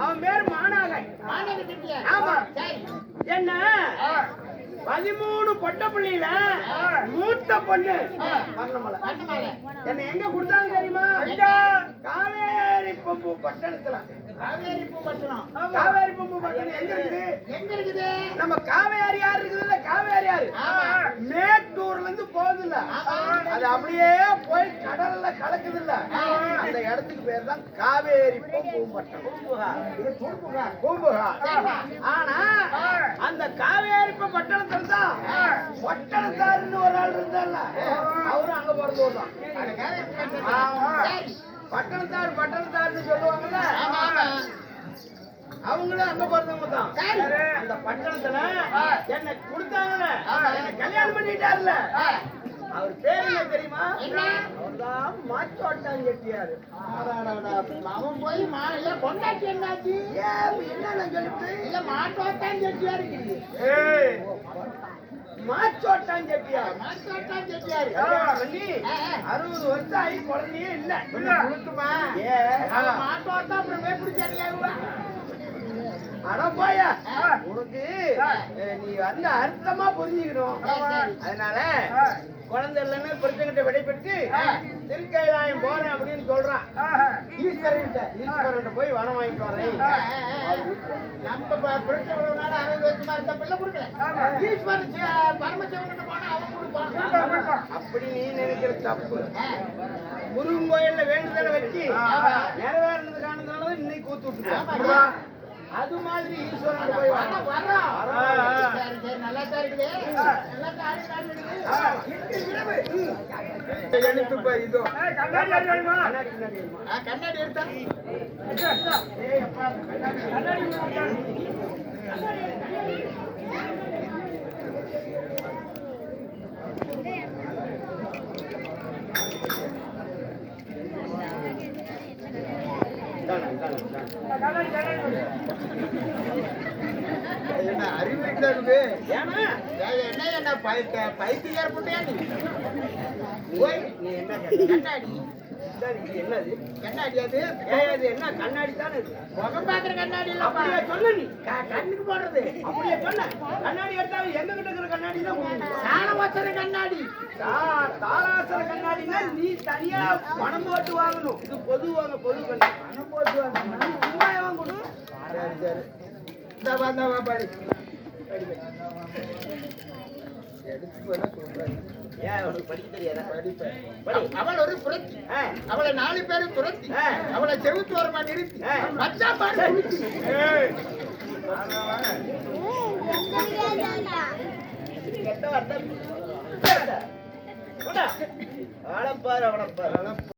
அவன் பேர் மாநாகை. என்ன 13 பொட்ட பிள்ளையில மூத்த பொண்ணு என்ன எங்க கொடுத்தாங்க தெரியுமா? காவேரி பம்பு பட்டணத்துல. காவேரி பம்பு பட்டணம் எங்க இருக்குது? நம்ம காவேரி யாரு இருக்குதுல்ல, காவேரி யாரு மேட்டூர்ல இருந்து போகுது இல்ல, அது அப்படியே போய் கடல்ல கலக்குது இல்ல, அந்த இடத்துக்கு பேர் தான் காவேரி பம்பு பட்டணம். பூம்புகா. ஆனா அந்த காவேரி பட்டணத்துல தான் பட்டணத்தாருன்னு ஒரு ஆள் இருந்தால, அவரும் அங்க பிறந்தவர் தான். பட்டணத்தாருன்னு சொல்லுவாங்கல்ல, அவங்களும் அங்க பிறந்தவங்க தான். அந்த பட்டணத்துல என்ன கொடுத்தாங்கல்ல, என்ன கல்யாணம் பண்ணிட்டாருல, அவர் பேர் என்ன தெரியுமா? அவர்தான் மாச்சோட்டான் செட்டியாரு. அவன் போய் பொண்டாட்டி என்னாச்சு? என்ன சொல்லிட்டு இல்ல மாட்டோட்டான் செட்டியாரு. மாச்சோட்டான் செட்டியார். மாட்டோட்டான் செட்டியாரு 60 வருஷம் ஆகி குழந்தையே இல்ல. கொடுக்குமா? மாட்டோட்டா அப்புறம் எப்படி சரியாகுவா? அட போயா, உனக்கு நீ வந்து அர்த்தமா புரிஞ்சுக்கணும். அதனால குழந்தை இல்லைன்னு பிரச்சனை விடைபெற்று திருக்கைலாயம் போறேன் அப்படின்னு சொல்றான். ஈஸ்வரன் போய் வனம் வாங்கிட்டு வரேன். நம்ம பிரச்சனை 60 வருஷமா இருந்த பிள்ளை கொடுக்கல. ஈஸ்வரன் பரமசிவன் போனா அவன் கொடுப்பான். அப்படி நீ நினைக்கிற தப்பு. முருகன் கோயில்ல வேண்டுதலை வச்சு நிறைவேறது காரணத்தால இன்னைக்கு கூத்து விட்டுருக்கா. அது மாதிரி ஈஸ்வரன் போய் நல்லா தான் இருக்குது. கண்ணாடி எடுத்தா என்ன அறிவு இருக்கு? என்ன பைத்தியார் போட்டியா நீ? கண்ணாடி என்னது கண்ணாடி? அது என்ன கண்ணாடி தானே? முகம் பாக்குற கண்ணாடி இல்ல. அப்படியே சொன்ன நீ கண்ணுக்கு போடுறது. அப்படியே சொன்ன கண்ணாடி எடுத்தாலும் எங்க கிட்ட இருக்கிற கண்ணாடி தான். சாணவாசன கண்ணாடி, தாராசர கண்ணாடினா நீ தனியா பணம் போட்டு வாங்கணும். இது பொது வாங்க, பொது கண்ணாடி பணம் போட்டு வாங்கணும். வாங்கணும். சரி சரி இந்த பாடி ஏன் உனக்கு படிக்க தெரியாதா? அவள் ஒரு புரட்சி. அவளை 4 பேரும் துரத்தி அவளை செவுத்து வரமா நிறுத்தி மச்சா பாடு கெட்ட வார்த்தை. அவளப்பாரு